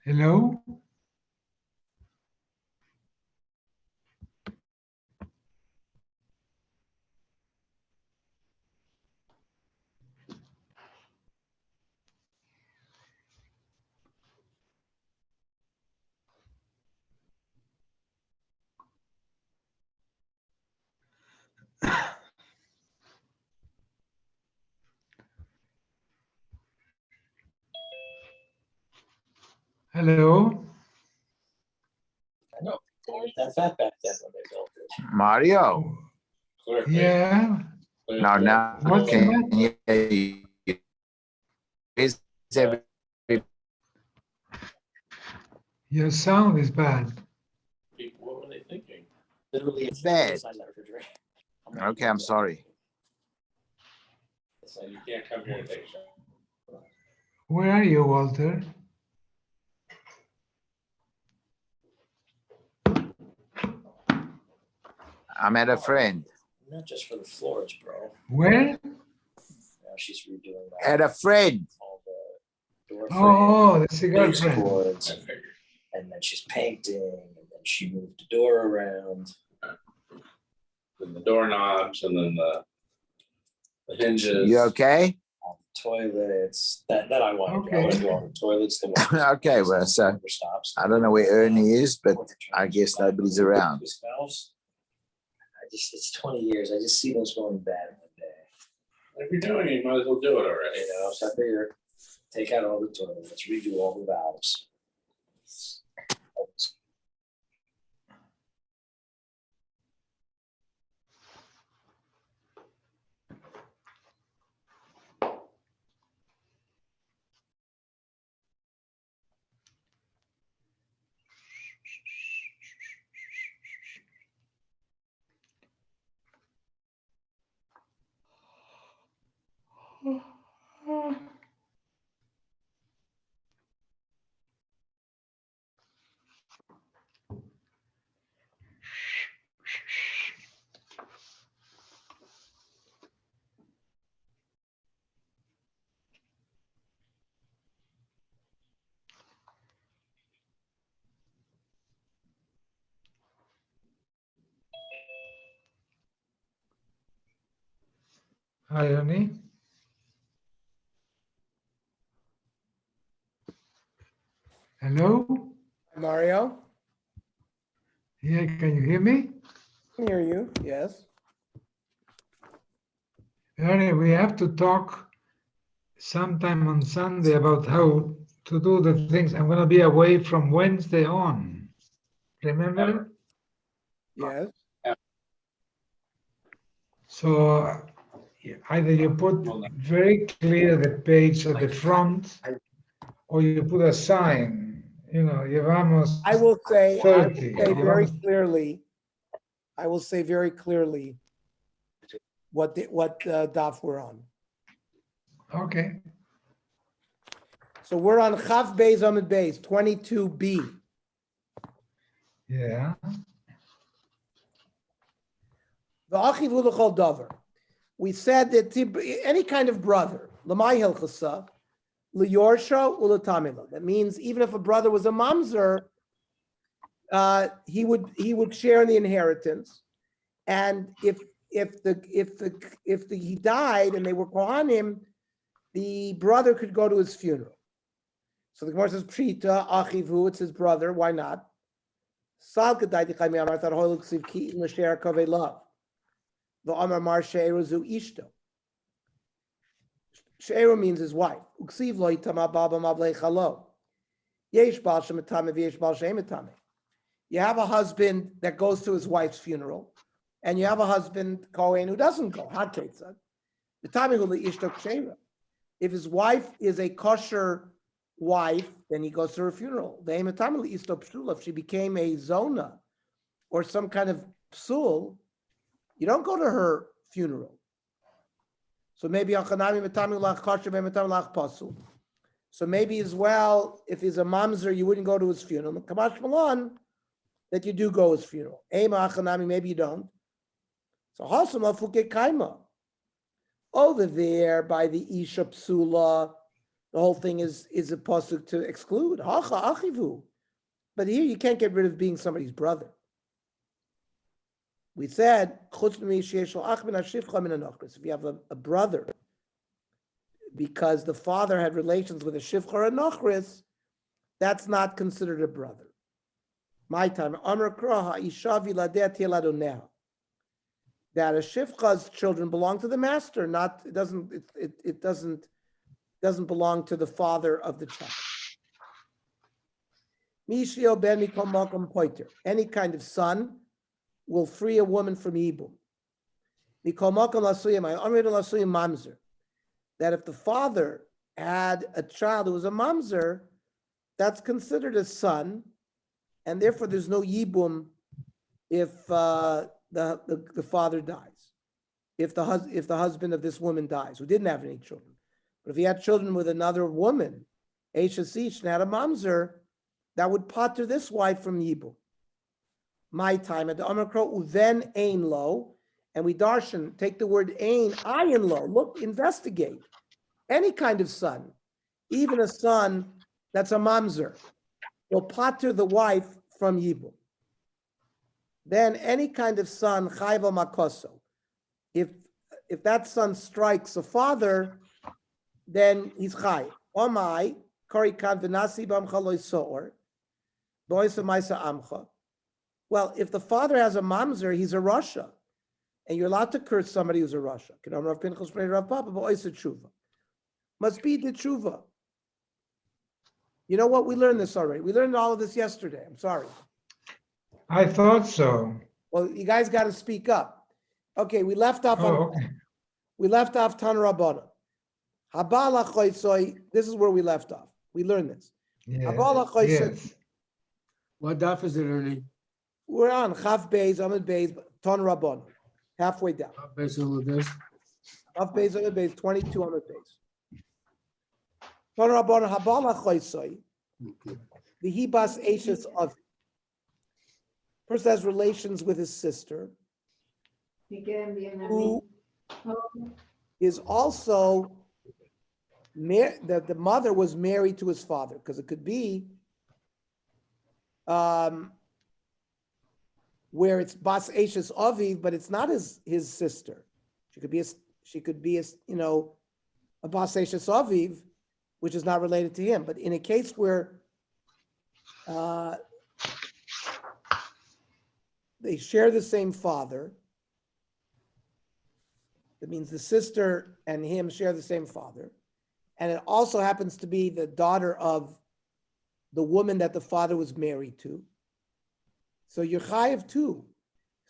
Hello? Hello? I know. They weren't that fat back then when they built it. Mario. Yeah? Now, What's the can matter? you is every Your sound is bad. What were they thinking? Literally, it's bad? inside that refrigerator. Okay, I'm sorry. So you can't come here and take a shower. Where are you, Walter? I'm at a friend. Not just for the floors, bro. Where? Now she's redoing At a friend. all the door frames, Oh, the cigar base friend. boards, and then she's painting, and then she moved the door around. And the doorknobs and then the hinges. You okay? All the toilets. That I want to do. I Okay. want to do all the toilets. The ones Okay, well, so never stops. I don't know where Ernie is, but I guess nobody's around. Smells. It's 20 years. I just see those going bad one day. If you're doing it, you might as well do it already. You know, so I figure take out all the toilets, redo all the valves. Hi, Ernie. Hello? Mario, Yeah, can you hear me? I can hear you. Yes. Ernie, we have to talk sometime on Sunday about how to do the things. I'm going to be away from Wednesday on. Remember? Yes. So either you put very clear the page at the front, or you put a sign, Yevamos I will say 30. very Yevamos- clearly. I will say very clearly what daf we're on. Okay. So we're on Chaf Beis Amud Beis 22b. Yeah. The Achiv hu l'chol davar. We said that any kind of brother, l'may hilchasa, l'yorsha u'l'tamila. That means even if a brother was a mamzer, he would share in the inheritance, and if he died and they were kohanim, the brother could go to his funeral. So the Gemara says Pshita Achivu, it's his brother. Why not? Sal kedai dichaymi amar tar hoyluk siv ki in l'sher kavei love. The amar mar she'eru zu ishto. She'eru means his wife. Uksiv lo itama baba mavlei chalo. Yesh bal shemetame v'yesh bal she'emetame. You have a husband that goes to his wife's funeral, and you have a husband, Kohen, who doesn't go. If his wife is a kosher wife, then he goes to her funeral. If she became a zona or some kind of psul, you don't go to her funeral. So maybe so maybe as well, if he's a mamzer, you wouldn't go to his funeral. Kamash Malon, that you do go to his funeral. Maybe you don't. So Hasama Fuke Kaima. Over there by the Isha Psula, The whole thing is a pasuk to exclude. Hacha achivu. But here you can't get rid of being somebody's brother. We said, if you have a brother, because the father had relations with a shivcha or a nochris, that's not considered a brother. My time, Amr Kraha, Isha Viladeh Tiladoneh. That a shivcha's children belong to the master, not it doesn't belong to the father of the child. Mishio ben mikom makom poiter. Any kind of son will free a woman from yibum. Mikom makom lasuyim. I amrid lasuyim mamzer. That if the father had a child who was a mamzer, that's considered a son, and therefore there's no yibum if the father dies, if the husband of this woman dies, who didn't have any children. But if he had children with another woman, Eishasish, and had a mamzer, that would pater this wife from yibum. My time at the Amakro uven ein lo, and we darshan take the word ein ayin lo. Look, investigate any kind of son, even a son that's a mamzer, will pater the wife from yibum. Then any kind of son, chayva makoso. If that son strikes a father, then he's chay. Omai kari kan v'nasi b'amcha loy so'or, boisa ma'isa amcha. Well, if the father has a mamzer, he's a rasha, and you're allowed to curse somebody who's a rasha. Kedam Rav Pinchas Bnei Rav Papa b'oisa tshuva. Must be the tshuva. You know what? We learned this already. We learned all of this yesterday. I'm sorry. I thought so. Well, you guys got to speak up. Okay, we left off on Oh, okay. we left off Tan Rabbana. Habala choitzoi. This is where we left off. We learned this. Habala choitzoi. Yes. What daf is it, Ernie? We're on Chaf Beis, Amid Beis, Tan Rabbana. Halfway down. Based on this. Chaf Beis, Amid Beis, 22 Amid Beis. Tan Rabbana Habala choitzoi. Okay. The Hibas Eishes of. Person has relations with his sister, who is also that the mother was married to his father, because it could be where it's Bas Eishes Aviv, but it's not his sister. She could be a Bas Eishes Aviv, which is not related to him. But in a case where they share the same father, that means the sister and him share the same father, and it also happens to be the daughter of the woman that the father was married to. So you're chayiv too,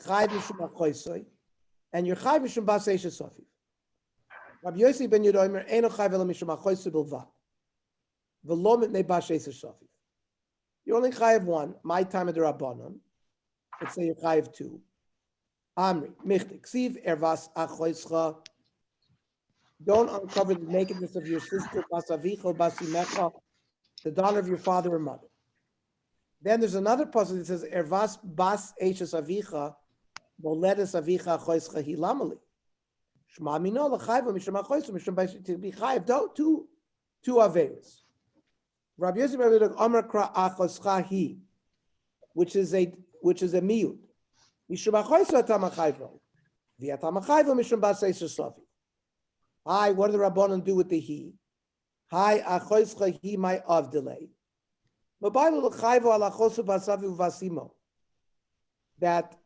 chayiv mishum achoisoi, and you're chayiv mishum bas eishes aviv. Rabbi Yossi ben Yehuda Omer eino chayiv ela mishum achoisoi bilvad, v'lo mitnei bas eishes aviv. You're only chayiv one. My time at the Rabbanon. Let's say you're chayiv two. Amri michtik ksiv ervas achoischa. Don't uncover the nakedness of your sister, bas avicha, bas imecha, the daughter of your father or mother. Then there's another passage that says, Ervas bas eishes avicha, moledes avicha achoischa hilamali. Shema mino l'chayva mishum achoischa mishum b'eishes to be chayiv. Two averis. Rabbi Yosef Rabbi Yehuda Amar kra achoscha hi, which is a miyud. Mishum achoischa tamachayva, v'yatamachayva mishum bas eishes aviv. Hi, what do the Rabbanon do with the he? Hi, achoischa he my of delay. But Bible that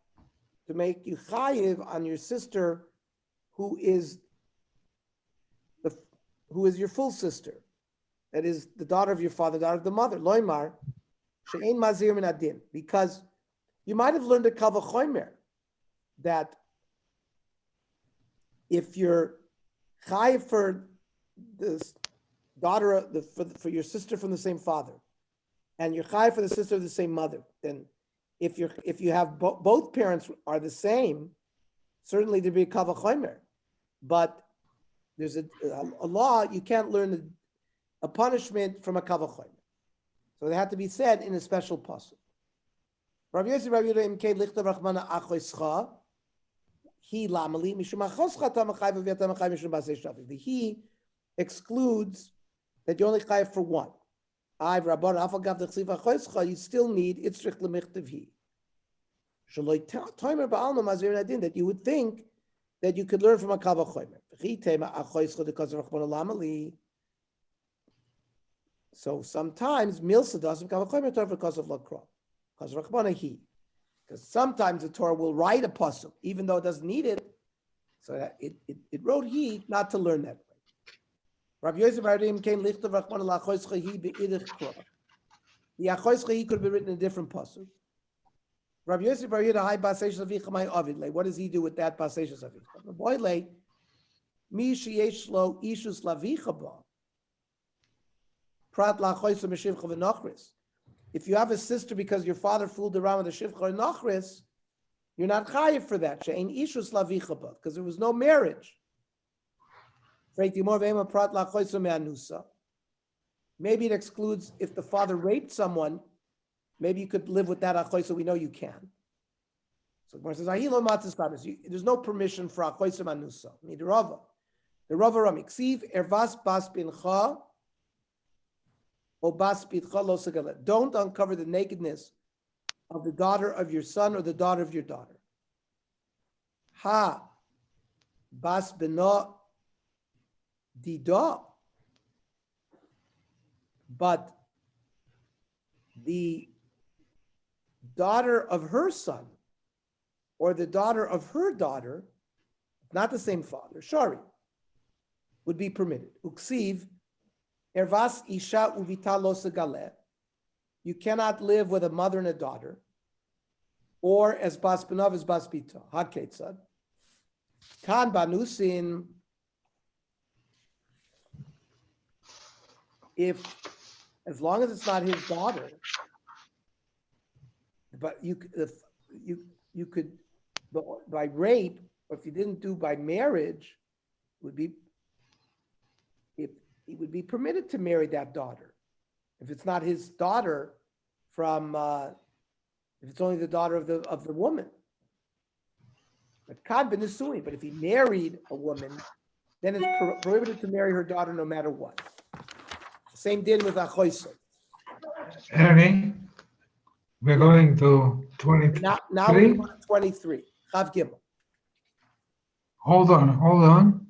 to make you chayiv on your sister, who is your full sister, that is the daughter of your father, daughter of the mother. Loimar she'ein mazir min adin, because you might have learned a kavachomer that if you're chayiv for this daughter for your sister from the same father, and you're chayiv for the sister of the same mother, then if you have both parents are the same, certainly there'd be a kavachomer. But there's a law, you can't learn a punishment from a kavachomer. So they have to be said in a special pasuk. Rabbi Yosef Rabbi Yehuda imkei lichtav rachmana achoscha he lamali mishum achoscha tamachayv v'yatamachayv mishum basei shavi. The he excludes that you're only chayiv for one. You still need itzrich lemichtav that you would think that you could learn from a kal v'chomer. So sometimes milsa doesn't kal v'chomer Torah because of lakra, because of rachmana he. Because sometimes the Torah will write a pasuk even though it doesn't need it, so that it wrote he not to learn that way. Rabbi Yosef Arim came lichtav rachmana la'achoischa he be'idich kra. The achoischa he could be written in a different pasuk. Rabbi Yosef Bar Yehuda Hai Baseish Lavicha Mai Avidle. What does he do with that Baseish Lavicha? Boile Mi Sheyesh Lo Ishus Lavicha Ba Prat LaChoysa Meshivcha V'Nochris. If you have a sister because your father fooled around with a shivcha or nochris, you're not chayiv for that. She'ein ishus lavicha ba, because there was no marriage. Maybe it excludes if the father raped someone. Maybe you could live with that achoisa. We know you can. So Gemara says, "Ahilo matzis tamis." There's no permission for achoisa manusa. Neither Rava. The Rava Ramiksiv ervas bas bincha. Don't uncover the nakedness of the daughter of your son or the daughter of your daughter. Ha bas beno dida. But the daughter of her son or the daughter of her daughter, not the same father, shari, would be permitted. Uksiv. Ervas isha uvita lo segale. You cannot live with a mother and a daughter, or as bas benav as bas bita. Haketzad. Kan banusin. If, as long as it's not his daughter, but you could by rape, or if you didn't do by marriage, would be. He would be permitted to marry that daughter. If it's not his daughter from, if it's only the daughter of the woman. But kad b'nisui, but if he married a woman, then it's prohibited to marry her daughter no matter what. Same din with achoisa. Ernie, we're going to 23. Now we're going to 23. Chav Gimel. Hold on.